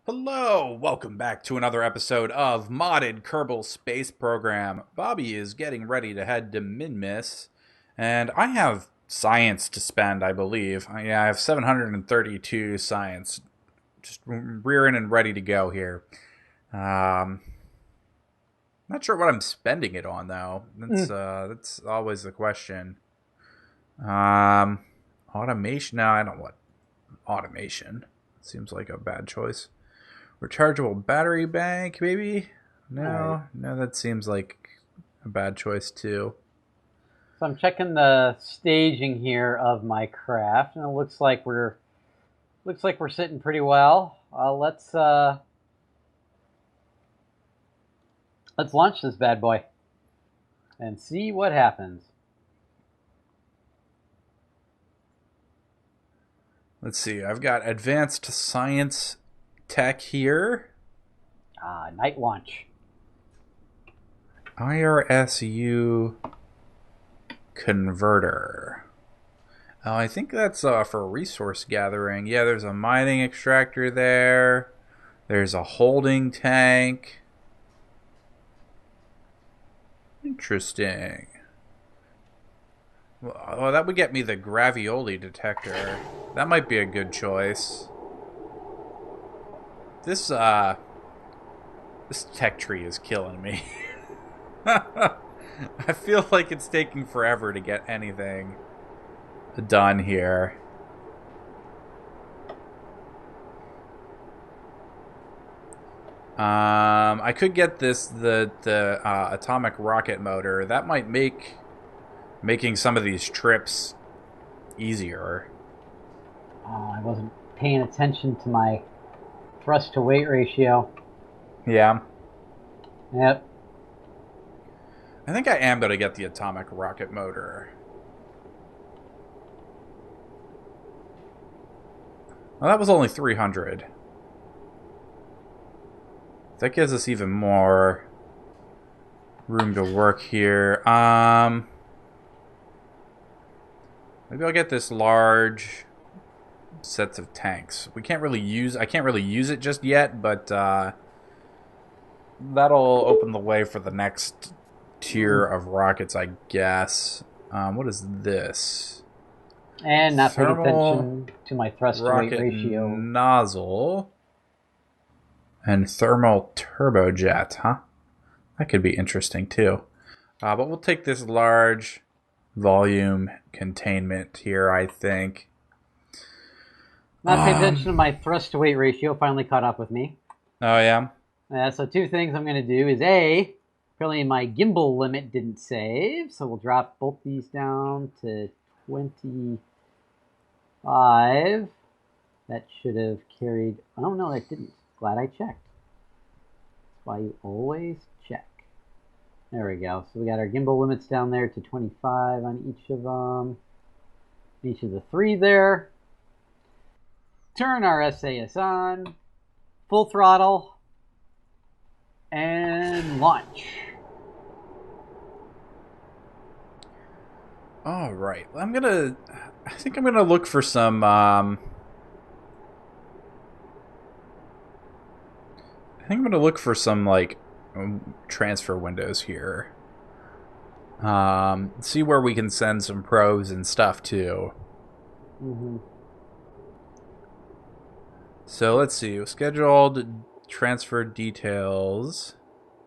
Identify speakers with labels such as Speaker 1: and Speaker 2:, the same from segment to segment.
Speaker 1: Hello, welcome back to another episode of Modded Kerbal Space Program. Bobby is getting ready to head to Minmus, and I have science to spend, I believe. I have 732 science, just rearing and ready to go here. Not sure what I'm spending it on though. That's always the question. Automation? No, I don't want automation. Seems like a bad choice. Rechargeable battery bank, maybe? No, that seems like a bad choice too.
Speaker 2: So I'm checking the staging here of my craft, and it looks like we're sitting pretty well. Let's launch this bad boy and see what happens.
Speaker 1: Let's see. I've got advanced science tech here.
Speaker 2: Night launch.
Speaker 1: IRSU converter. Oh, I think that's for resource gathering. Yeah, there's a mining extractor there. There's a holding tank. Interesting. Well, that would get me the gravioli detector. That might be a good choice. This tech tree is killing me. I feel like it's taking forever to get anything done here. I could get the atomic rocket motor. That might make making some of these trips easier.
Speaker 2: I wasn't paying attention to my thrust to weight ratio.
Speaker 1: Yeah.
Speaker 2: Yep.
Speaker 1: I think I am going to get the atomic rocket motor. Well, that was only 300. That gives us even more room to work here. Maybe I'll get this large sets of tanks. I can't really use it just yet, but that'll open the way for the next tier of rockets, I guess. What is this?
Speaker 2: And not paying attention to my thrust to weight ratio.
Speaker 1: Nozzle and thermal turbojet, huh? That could be interesting too. But we'll take this large volume containment here, I think.
Speaker 2: Not paying attention to my thrust to weight ratio finally caught up with me.
Speaker 1: Oh, yeah?
Speaker 2: So two things I'm going to do is A, apparently my gimbal limit didn't save, so we'll drop both these down to 25. That should have carried... Oh, no, that didn't. Glad I checked. That's why you always check. There we go. So we got our gimbal limits down there to 25 on each of them. Each of the three there. Turn our SAS on. Full throttle. And launch.
Speaker 1: All right. I think I'm gonna look for some. I think I'm gonna look for some like transfer windows here. See where we can send some probes and stuff too.
Speaker 2: Mm-hmm.
Speaker 1: So let's see. Scheduled transfer details.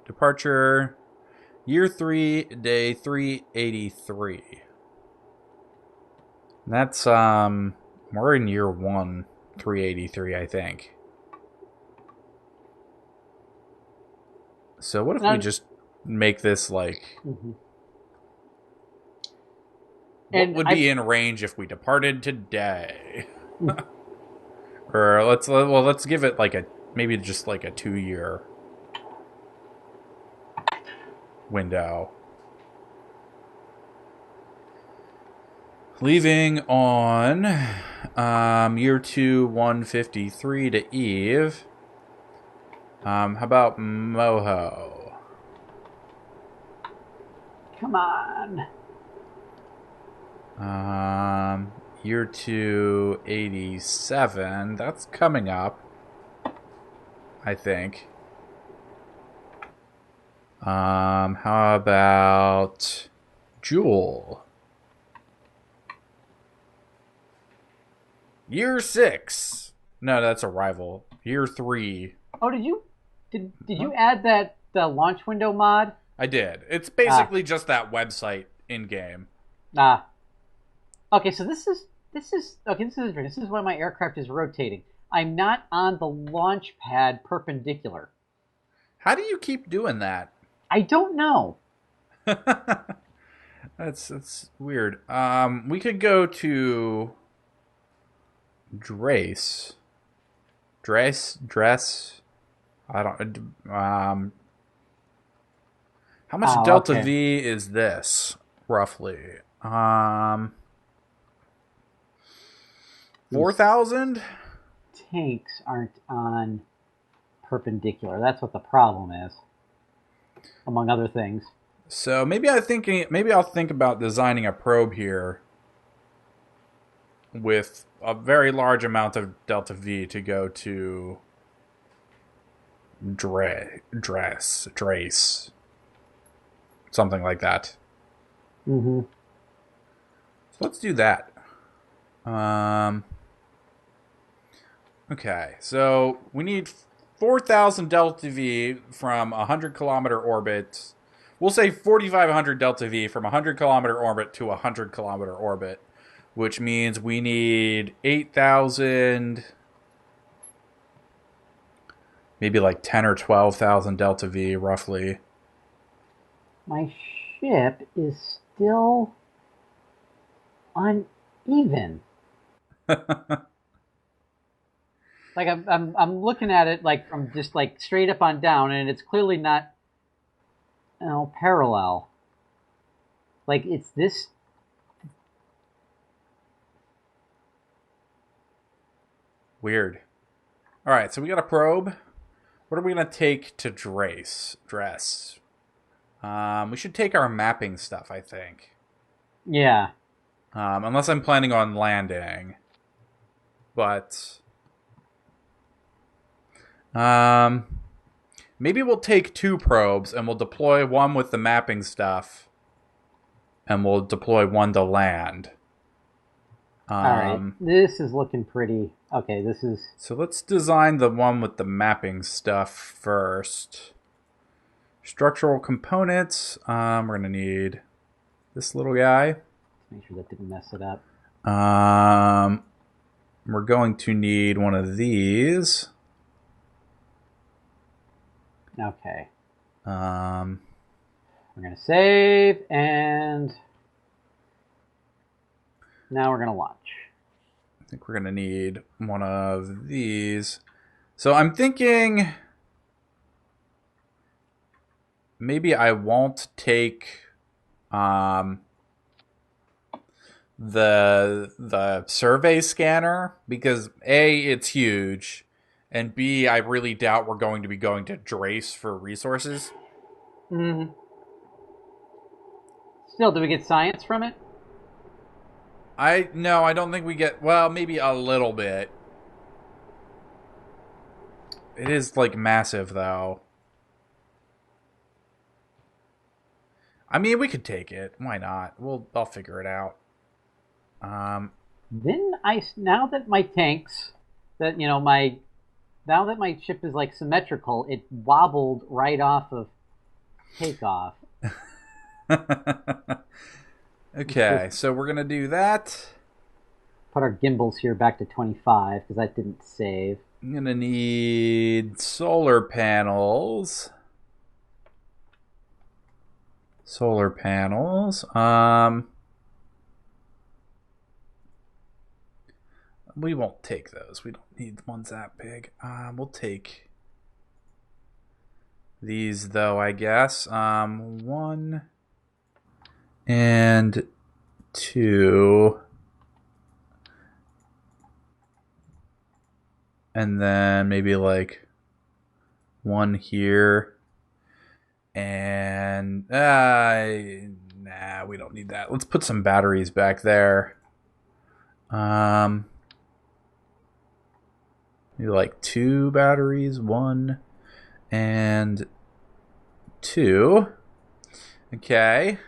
Speaker 1: Departure year 3, day 383. That's we're in year 1, 383, I think. So what if we just make this like what would be in range if we departed today? Or let's give it like maybe just like a 2-year window. Leaving on year 2, 153 to Eve. How about Moho?
Speaker 2: Come on.
Speaker 1: Year 2, 87. That's coming up. I think. How about Jewel? Year 6. No, that's Arrival. Year 3.
Speaker 2: Oh, did you add that the launch window mod?
Speaker 1: I did. It's
Speaker 2: Ah,
Speaker 1: basically just that website in game.
Speaker 2: ah. Okay, so this is okay. This is interesting. This is why my aircraft is rotating. I'm not on the launch pad perpendicular.
Speaker 1: How do you keep doing that?
Speaker 2: I don't know.
Speaker 1: That's weird. We could go to Drace. Dress. I don't. How much
Speaker 2: Oh,
Speaker 1: delta
Speaker 2: okay.
Speaker 1: V is this roughly?
Speaker 2: These
Speaker 1: 4,000.
Speaker 2: tanks aren't on perpendicular. That's what the problem is, among other things.
Speaker 1: So maybe I'll think about designing a probe here with a very large amount of delta V to go to Drace, something like that.
Speaker 2: Mm-hmm.
Speaker 1: So let's do that. Um, okay, so we need 4,000 delta V from a 100-kilometer orbit. We'll say 4,500 delta V from a 100-kilometer orbit to a 100-kilometer orbit, which means we need 8,000, maybe like 10 or 12,000 delta V roughly.
Speaker 2: My ship is still uneven. Like I'm looking at it like from just like straight up on down, and it's clearly not, parallel. Like it's this.
Speaker 1: Weird. All right, so we got a probe. What are we gonna take to dress? We should take our mapping stuff, I think.
Speaker 2: Yeah.
Speaker 1: Unless I'm planning on landing. But um, maybe we'll take 2 probes and we'll deploy one with the mapping stuff, and we'll deploy one to land.
Speaker 2: All right. This is looking pretty. Okay. This is.
Speaker 1: So let's design the one with the mapping stuff first. Structural components. We're gonna need this little guy.
Speaker 2: Make sure that didn't mess it up.
Speaker 1: We're going to need one of these.
Speaker 2: Okay.
Speaker 1: Um,
Speaker 2: We're gonna save, and now we're gonna launch.
Speaker 1: I think we're gonna need one of these. So I'm thinking maybe I won't take the survey scanner because A, it's huge, and B, I really doubt we're going to be going to Drace for resources.
Speaker 2: Mm-hmm. Still, do we get science from it?
Speaker 1: No, I don't think we get, well, maybe a little bit. It is like massive though. I mean, we could take it. Why not? I'll figure it out.
Speaker 2: Then now that my tanks, that now that my ship is like symmetrical, it wobbled right off of takeoff.
Speaker 1: Okay, so we're gonna do that.
Speaker 2: Put our gimbals here back to 25 because that didn't save.
Speaker 1: I'm gonna need solar panels. Solar panels. We won't take those. We don't need ones that big. We'll take these though, I guess. 1 and 2. And then maybe like 1 here. And nah, we don't need that. Let's put some batteries back there. Maybe like 2 batteries, 1 and 2. Okay.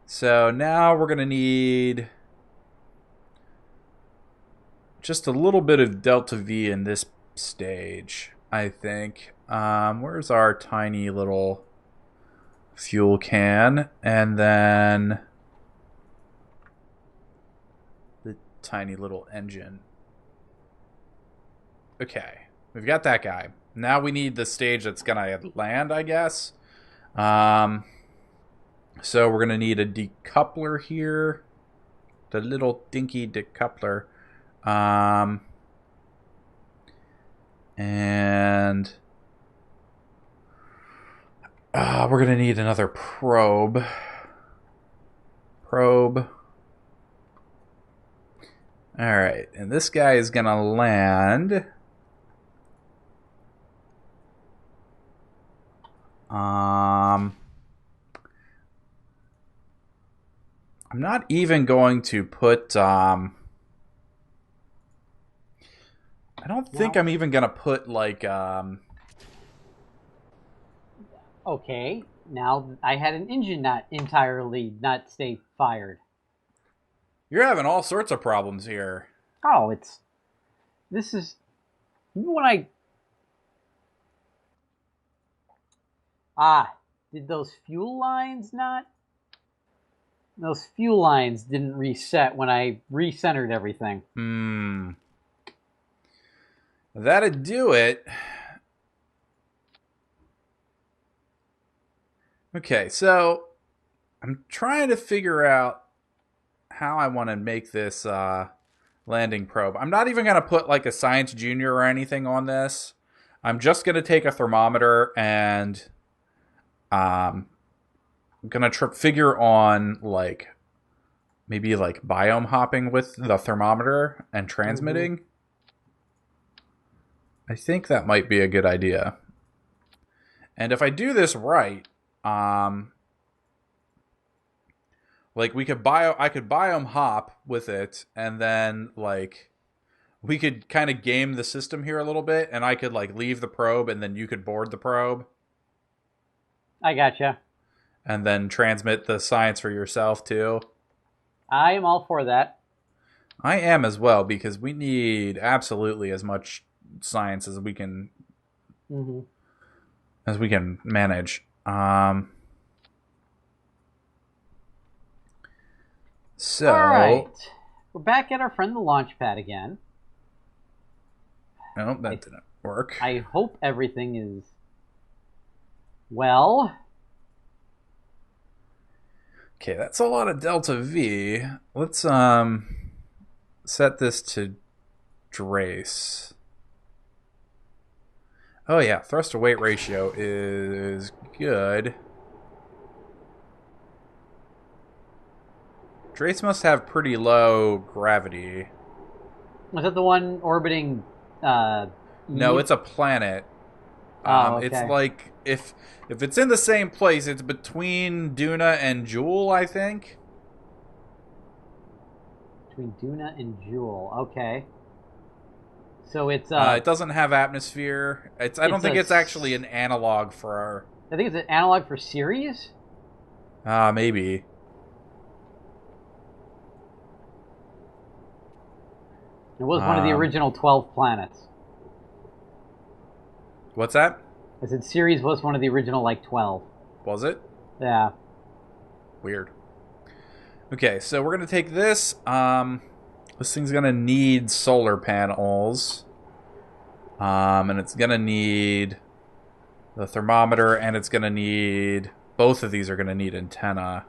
Speaker 1: So now we're going to need just a little bit of delta V in this stage, I think. Where's our tiny little fuel can? And then the tiny little engine. Okay, we've got that guy. Now we need the stage that's gonna land, I guess. So we're gonna need a decoupler here. The little dinky decoupler. And we're gonna need another probe. Alright, and this guy is gonna land. I'm not even going to put I don't think I'm even gonna put like
Speaker 2: Okay, now I had an engine not stay fired.
Speaker 1: You're having all sorts of problems here.
Speaker 2: Oh, this is when did those fuel lines not? Those fuel lines didn't reset when I recentered everything.
Speaker 1: That'd do it. Okay, so I'm trying to figure out how I want to make this landing probe. I'm not even going to put like a Science Junior or anything on this. I'm just going to take a thermometer and I'm going to figure on like maybe like biome hopping with the thermometer and transmitting. I think that might be a good idea. And if I do this right, like I could biome hop with it, and then like we could kind of game the system here a little bit, and I could like leave the probe, and then you could board the probe.
Speaker 2: I gotcha.
Speaker 1: And then transmit the science for yourself too.
Speaker 2: I am all for that.
Speaker 1: I am as well, because we need absolutely as much science as we can manage. So,
Speaker 2: all right, we're back at our friend the launch pad again.
Speaker 1: No, that didn't work.
Speaker 2: I hope everything is well.
Speaker 1: Okay, that's a lot of delta V. Let's set this to Drace. Oh yeah, thrust to weight ratio is good. Drace must have pretty low gravity.
Speaker 2: Was that the one orbiting
Speaker 1: No, it's a planet.
Speaker 2: Okay.
Speaker 1: It's like if it's in the same place, it's between Duna and Jewel, I think.
Speaker 2: Between Duna and Jewel, okay. So it's
Speaker 1: it doesn't have atmosphere. I don't think it's actually an analog for our.
Speaker 2: I think it's an analog for Ceres.
Speaker 1: Maybe.
Speaker 2: It was one of the original 12 planets.
Speaker 1: What's that?
Speaker 2: I said Ceres was one of the original, like, 12.
Speaker 1: Was it?
Speaker 2: Yeah.
Speaker 1: Weird. Okay, so we're going to take this. This thing's going to need solar panels. And it's going to need the thermometer, and it's going to need... Both of these are going to need antenna.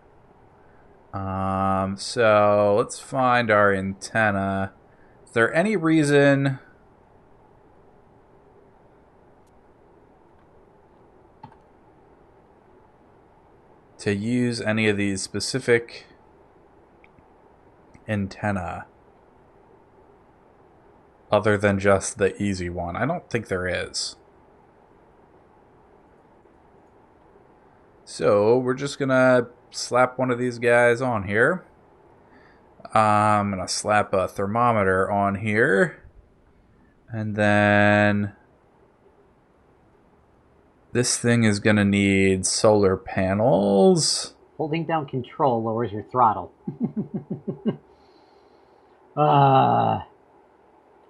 Speaker 1: So let's find our antenna. Is there any reason... to use any of these specific antenna other than just the easy one? I don't think there is. So we're just gonna slap one of these guys on here. I'm gonna slap a thermometer on here. And then this thing is going to need solar panels.
Speaker 2: Holding down control lowers your throttle.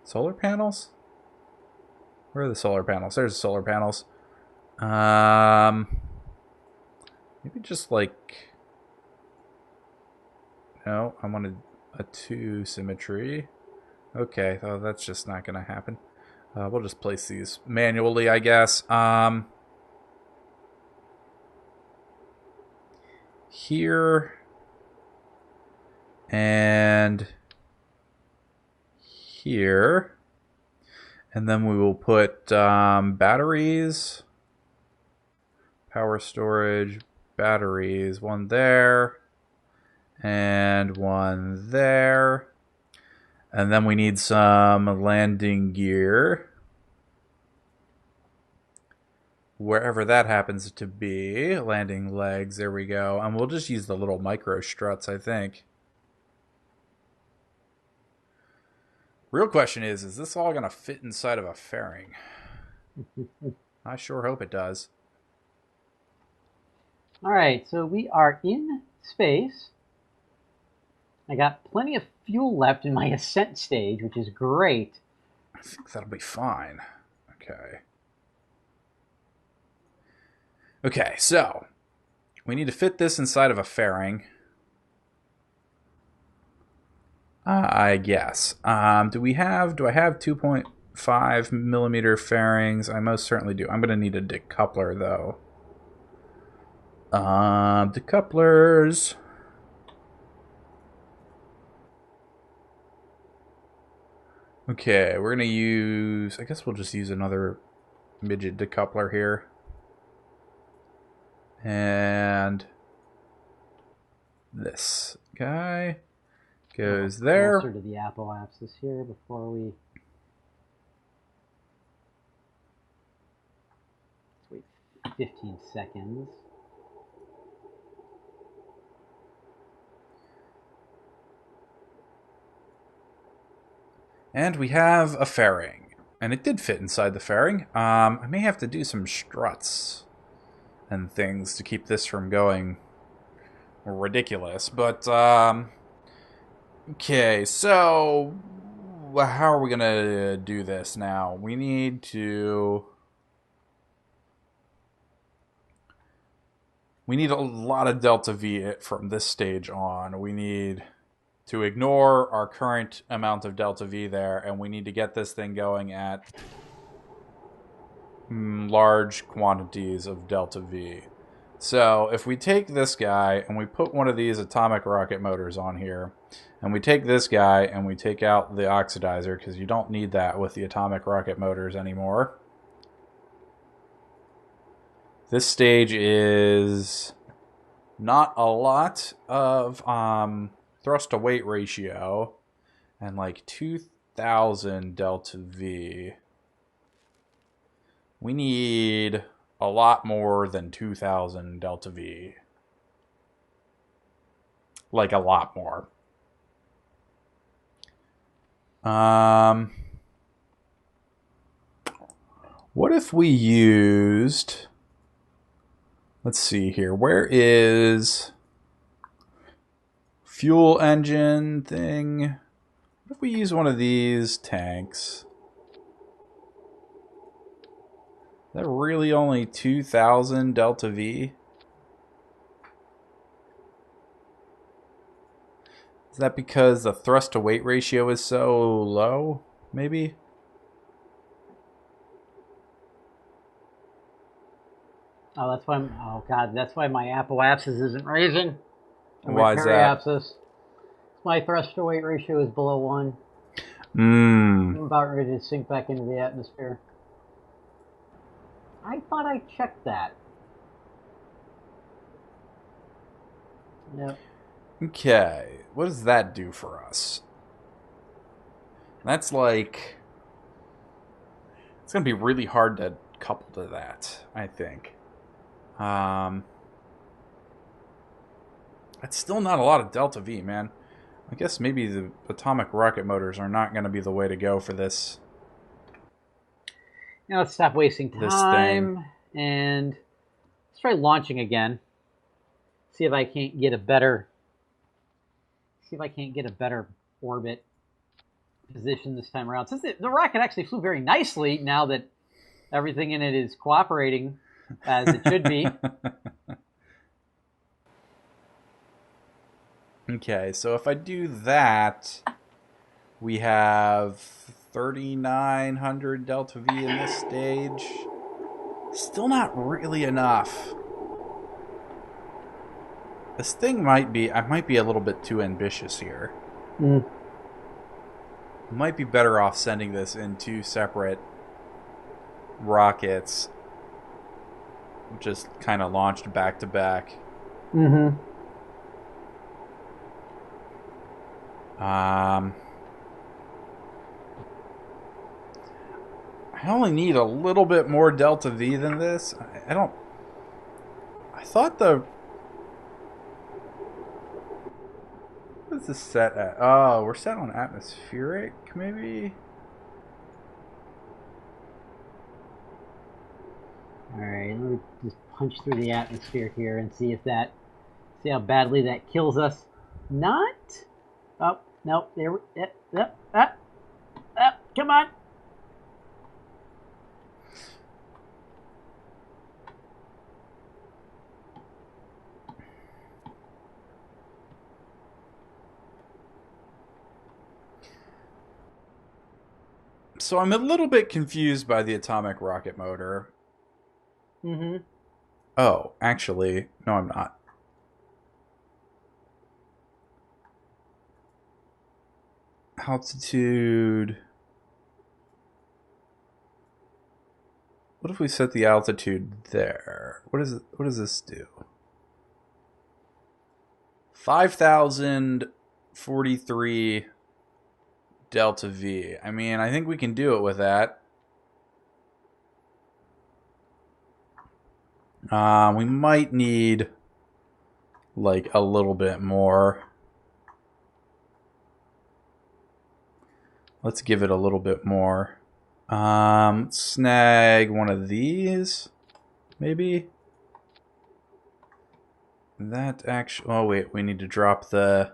Speaker 1: Solar panels? Where are the solar panels? There's the solar panels. Maybe just like... No, I wanted a 2 symmetry. Okay, oh, that's just not going to happen. We'll just place these manually, I guess. Here. And here. And then we will put batteries, power storage, batteries, one there, and one there. And then we need some landing gear, wherever that happens to be. Landing legs, there we go. And we'll just use the little micro struts, I think. Real question is this all going to fit inside of a fairing? I sure hope it does.
Speaker 2: All right, so we are in space. I got plenty of fuel left in my ascent stage, which is great.
Speaker 1: I think that'll be fine. Okay. Okay, so we need to fit this inside of a fairing. I guess. Do I have 2.5 millimeter fairings? I most certainly do. I'm going to need a decoupler, though. Decouplers. Okay, we're going to use... I guess we'll just use another midget decoupler here. And this guy goes there.
Speaker 2: Closer to the apoapsis here before we... Let's wait 15 seconds.
Speaker 1: And we have a fairing. And it did fit inside the fairing. I may have to do some struts and things to keep this from going ridiculous. But, okay, so how are we going to do this now? We need to... We need a lot of delta V from this stage on. We need to ignore our current amount of delta V there, and we need to get this thing going at large quantities of delta V. So if we take this guy and we put one of these atomic rocket motors on here, and we take this guy and we take out the oxidizer, because you don't need that with the atomic rocket motors anymore. This stage is not a lot of thrust to weight ratio and like 2,000 delta V. We need a lot more than 2,000 delta V. Like a lot more. What if we used... Let's see here. Where is fuel engine thing? What if we use one of these tanks? Is that really only 2,000 delta V? Is that because the thrust to weight ratio is so low? Maybe?
Speaker 2: Oh, that's why. Oh God, that's why my apoapsis isn't raising.
Speaker 1: Why is that?
Speaker 2: My thrust to weight ratio is below 1.
Speaker 1: I'm
Speaker 2: about ready to sink back into the atmosphere. I thought I checked that. Yep.
Speaker 1: Okay, what does that do for us? That's like... It's going to be really hard to couple to that, I think. It's still not a lot of delta V, man. I guess maybe the atomic rocket motors are not going to be the way to go for this
Speaker 2: Now let's stop wasting
Speaker 1: this thing.
Speaker 2: time and let's try launching again. See if I can't get a better. See if I can't get a better orbit position this time around. Since the rocket actually flew very nicely, now that everything in it is cooperating as it should be.
Speaker 1: Okay, so if I do that, we have 3,900 delta V in this stage. Still not really enough. This thing might be, I might be a little bit too ambitious here. Might be better off sending this in 2 separate rockets. Just kind of launched back to back. I only need a little bit more delta V than this. I thought what is this set at? Oh, we're set on atmospheric, maybe?
Speaker 2: Alright, let me just punch through the atmosphere here and see how badly that kills us. Not? Oh, no, there, come on.
Speaker 1: So I'm a little bit confused by the atomic rocket motor. Oh, actually, no, I'm not. Altitude. What if we set the altitude there? What does this do? 5,043 delta V. I mean, I think we can do it with that. We might need like a little bit more. Let's give it a little bit more. Snag one of these, maybe. That actually. Oh wait, we need to drop the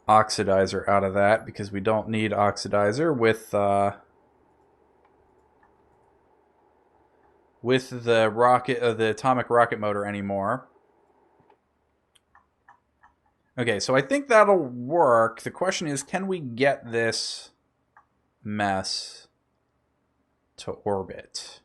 Speaker 1: oxidizer out of that because we don't need oxidizer with the rocket, the atomic rocket motor anymore. Okay, so I think that'll work. The question is, can we get this mess to orbit?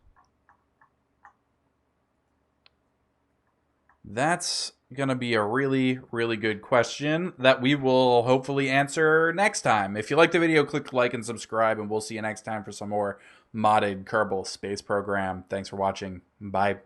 Speaker 1: That's gonna be a really, really good question that we will hopefully answer next time. If you like the video, click like and subscribe, and we'll see you next time for some more modded Kerbal Space Program. Thanks for watching. Bye.